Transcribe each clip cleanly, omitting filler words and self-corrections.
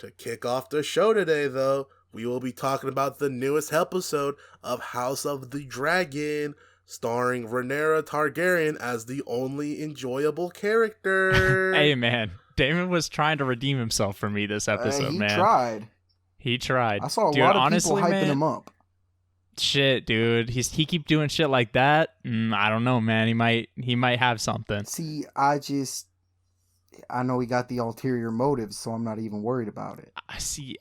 To kick off the show today, though, we will be talking about the newest episode of House of the Dragon, starring Rhaenyra Targaryen as the only enjoyable character. Hey, man. Daemon was trying to redeem himself for me this episode, man. He tried. He tried. I saw a dude, lot of honestly, people hyping man, him up. Shit, dude. He keep doing shit like that. I don't know, man. He might have something. See, I know he got the ulterior motives, so I'm not even worried about it.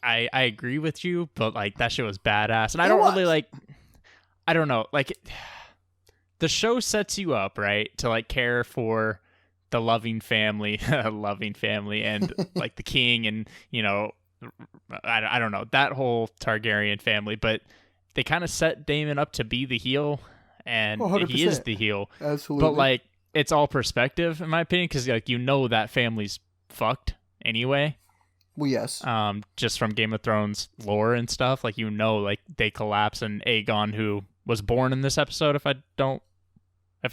I agree with you, but like that shit was badass, and I don't really like. I don't know, like the show sets you up right to like care for the loving family, and like the king, and you know, I don't know that whole Targaryen family, but they kind of set Daemon up to be the heel, and 100%. He is the heel. Absolutely. But like it's all perspective, in my opinion, because like you know that family's fucked anyway. Well, yes. Just from Game of Thrones lore and stuff, like you know, like they collapse, and Aegon, who was born in this episode, if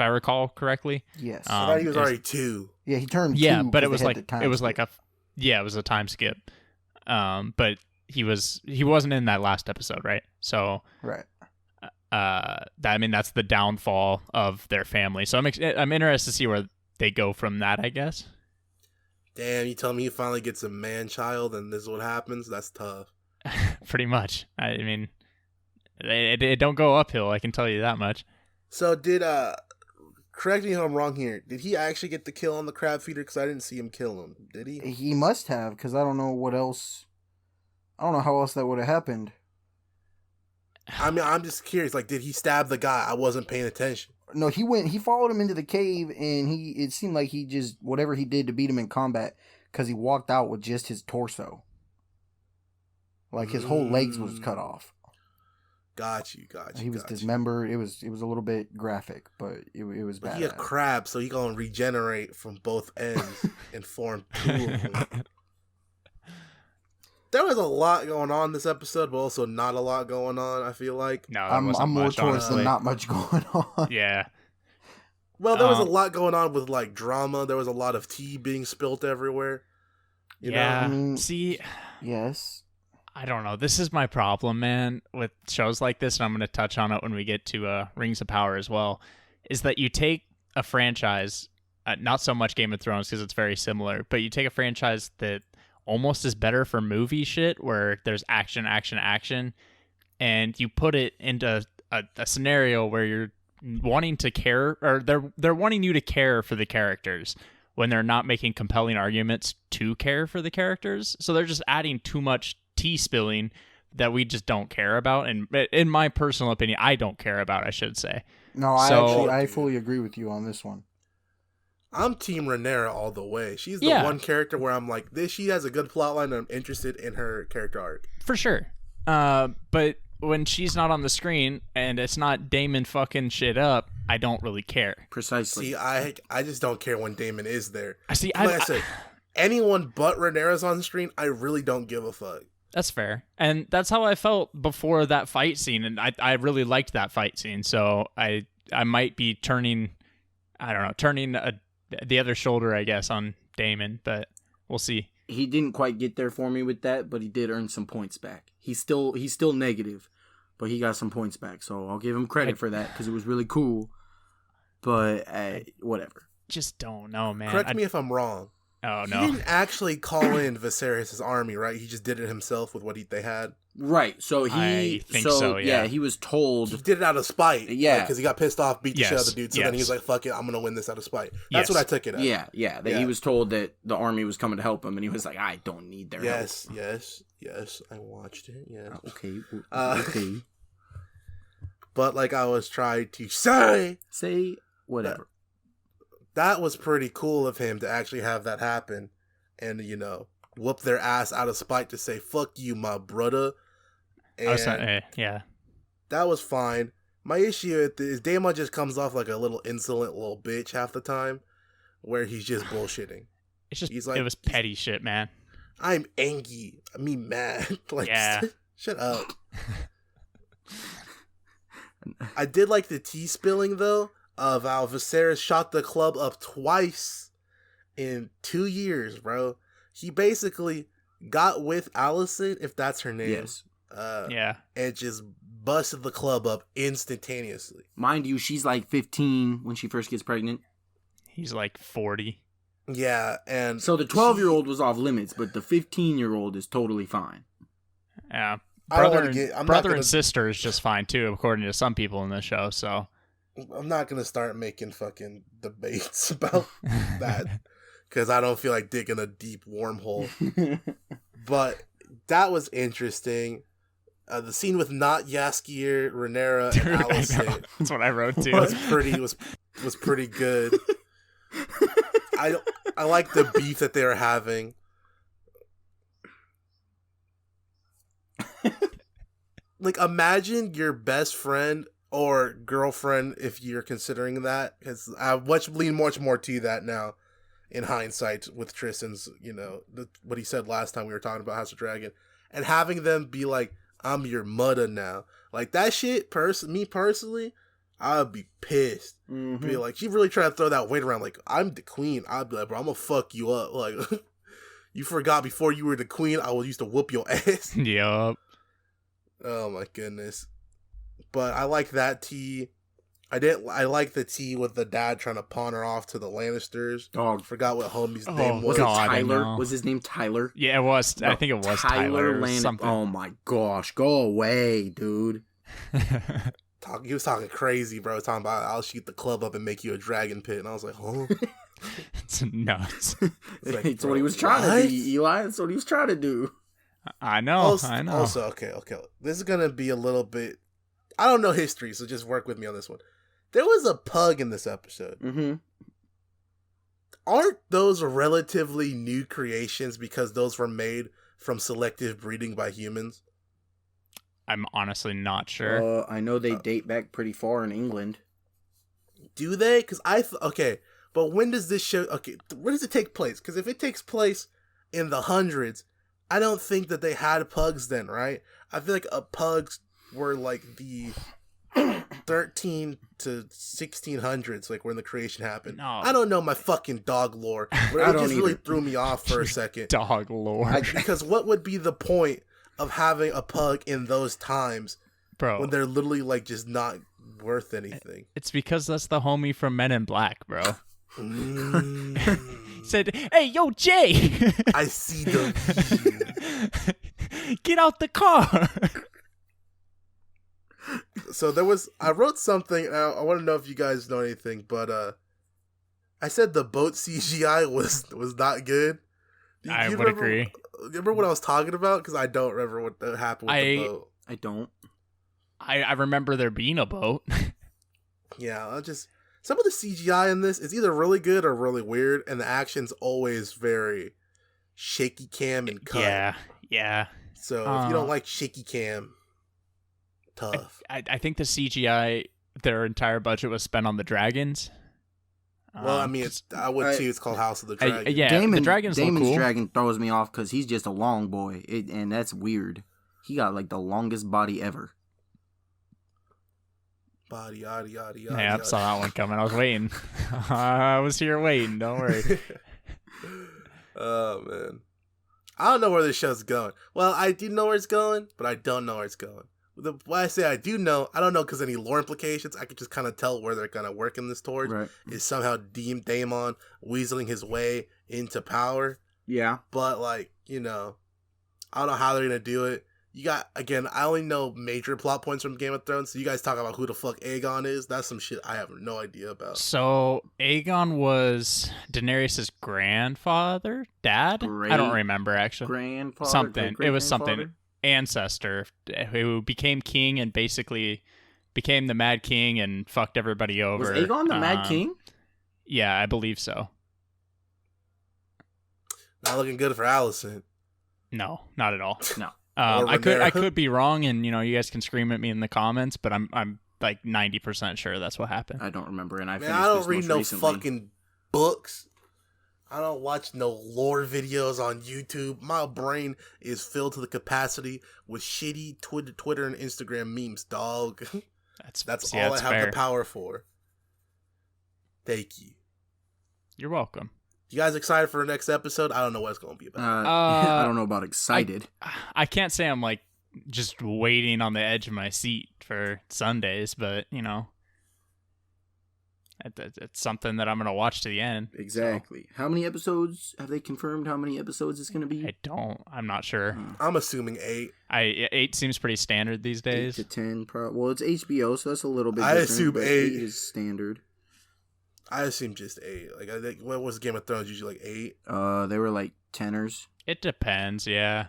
I recall correctly. Yes. I thought he was already 2. Yeah, he turned 2. Yeah, but it was like it was a time skip. But he wasn't in that last episode, right? So right. That's the downfall of their family. So I'm interested to see where they go from that, I guess. Damn, you tell me he finally gets a man-child and this is what happens? That's tough. Pretty much. I mean, it don't go uphill, I can tell you that much. So correct me if I'm wrong here, did he actually get the kill on the Crabfeeder? Because I didn't see him kill him. Did he? He must have, because I don't know what else. I don't know how else that would have happened. I mean, I'm just curious. Like, did he stab the guy? I wasn't paying attention. No, he followed him into the cave, and it seemed like he just, whatever he did to beat him in combat, because he walked out with just his torso. Like, his whole legs was cut off. Got you. He was dismembered. It was a little bit graphic, but it was bad. He a crab, so he gonna regenerate from both ends and form 2 of them. There was a lot going on this episode, but also not a lot going on, I feel like. No, I'm more towards the not much going on. Yeah. Well, there was a lot going on with, like, drama. There was a lot of tea being spilt everywhere. You know? I mean, see... Yes. I don't know. This is my problem, man, with shows like this, and I'm going to touch on it when we get to Rings of Power as well, is that you take a franchise, not so much Game of Thrones because it's very similar, but you take a franchise that almost is better for movie shit where there's action, and you put it into a scenario where you're wanting to care, or they're wanting you to care for the characters when they're not making compelling arguments to care for the characters. So they're just adding too much tea spilling that we just don't care about. And in my personal opinion, I don't care about, I should say. No, I fully agree with you on this one. I'm Team Rhaenyra all the way. She's the one character where I'm like, she has a good plotline and I'm interested in her character arc. For sure. But when she's not on the screen and it's not Daemon fucking shit up, I don't really care. Precisely. See, I just don't care when Daemon is there. I said, anyone but Rhaenyra's on the screen, I really don't give a fuck. That's fair. And that's how I felt before that fight scene, and I really liked that fight scene. So I might be turning the other shoulder, I guess, on Daemon, but we'll see. He didn't quite get there for me with that, but he did earn some points back. He's still negative, but he got some points back. So I'll give him credit for that because it was really cool. But whatever. Just don't know, man. Correct me if I'm wrong. Oh, no. He didn't actually call in Viserys' army, right? He just did it himself with what they had. Right. So I think so, yeah. He was told. He did it out of spite. Yeah. Because he got pissed off, beat the shit out of the dude. So then he was like, fuck it, I'm going to win this out of spite. That's what I took it as. Yeah. He was told that the army was coming to help him, and he was like, I don't need their help. Yes. I watched it, yes. Okay. Okay. But like I was trying to say whatever. That was pretty cool of him to actually have that happen and, whoop their ass out of spite to say, fuck you, my brother. And that was fine. My issue is Daemon just comes off like a little insolent little bitch half the time where he's just bullshitting. It was petty shit, man. I'm angry. I mean, mad. Shut up. I did like the tea spilling, though, of how Viserys shot the club up twice in 2 years, bro. He basically got with Alicent, if that's her name. Yes. And just busted the club up instantaneously. Mind you, she's like 15 when she first gets pregnant. He's like 40. Yeah, and so the 12-year-old was off limits, but the 15-year-old is totally fine. Yeah. Brother and sister is just fine too, according to some people in the show. So I'm not gonna start making fucking debates about that because I don't feel like digging a deep wormhole. But that was interesting. The scene with not Jaskier, Rhaenyra, and Alicent. That's what I wrote too. was pretty good. I like the beef that they were having. Like, imagine your best friend or girlfriend, if you're considering that, because I lean much more to that now in hindsight with Tristan's, what he said last time we were talking about House of Dragon, and having them be like, I'm your mother now. Like, that shit, me personally, I would be pissed. Mm-hmm. Be like, she really trying to throw that weight around, like, I'm the queen. I'd be like, bro, I'm gonna fuck you up. Like, you forgot before you were the queen, I used to whoop your ass. Yup. Oh my goodness. But I like that tea. I like the tea with the dad trying to pawn her off to the Lannisters. Oh, forgot what homie's name was. Was it Tyler? Was his name Tyler? Yeah, it was. I think it was Tyler something. Oh my gosh, go away, dude. He was talking crazy, bro. Talking about, I'll shoot the club up and make you a dragon pit. And I was like, huh? It's nuts. It's what he was trying to do, Eli. That's what he was trying to do. I know. Also, okay. This is going to be a little bit... I don't know history, so just work with me on this one. There was a pug in this episode. Mm-hmm. Aren't those relatively new creations because those were made from selective breeding by humans? I'm honestly not sure. I know they date back pretty far in England. Do they? Because okay, but when does this show... Okay, where does it take place? Because if it takes place in the hundreds, I don't think that they had pugs then, right? I feel like pugs were like the 13 to 1600s, like when the creation happened. No. I don't know my fucking dog lore, but it just really threw me off for a second. Dog lore. Because what would be the point of having a pug in those times, bro, when they're literally like just not worth anything? It's because that's the homie from Men in Black, bro. Said, "Hey, yo, Jay, I see the get out the car." So I wrote something, and I want to know if you guys know anything, but I said the boat CGI was not good. I would agree. Remember what I was talking about? Because I don't remember what happened with the boat. I don't. I remember there being a boat. Yeah, some of the CGI in this is either really good or really weird, and the action's always very shaky cam and cut. Yeah. So if you don't like shaky cam, tough. I think the CGI, their entire budget was spent on the dragons. Well, I mean, I would too. It's called House of the Dragon. The dragons look cool. Daemon's dragon throws me off because he's just a long boy, and that's weird. He got like the longest body ever. Body, yada, yada, yada. Yeah, I saw that one coming. I was waiting. I was here waiting. Don't worry. Oh, man. I don't know where this show's going. Well, I do know where it's going, but I don't know where it's going. Why I say I do know, I don't know because any lore implications. I could just kind of tell where they're going to work in this towards. Right. Is somehow Daemon weaseling his way into power. Yeah. But, like, I don't know how they're going to do it. You got, again, I only know major plot points from Game of Thrones, so you guys talk about who the fuck Aegon is. That's some shit I have no idea about. So, Aegon was Daenerys' dad? I don't remember, actually. Grandfather? Something. It was something. Ancestor who became king and basically became the Mad King and fucked everybody over. Was Aegon the Mad King? Yeah, I believe so. Not looking good for Alicent. No, not at all. No. I could be wrong, and you guys can scream at me in the comments, but I'm like 90% sure that's what happened. I don't remember, and I don't read no fucking books. I don't watch no lore videos on YouTube. My brain is filled to the capacity with shitty Twitter and Instagram memes, dog. That's all I have the power for. Thank you. You're welcome. You guys excited for the next episode? I don't know what it's going to be about. I don't know about excited. I can't say I'm like just waiting on the edge of my seat for Sundays, but you know, it's something that I'm going to watch to the end. Exactly. So. How many episodes have they confirmed? How many episodes it's going to be? I'm not sure. I'm assuming 8. 8 seems pretty standard these days. 8 to 10, well, it's HBO, so that's a little bit. I assume 8 is standard. I assume just 8. Like, I think what was Game of Thrones usually like 8? They were like 10ers. It depends, yeah.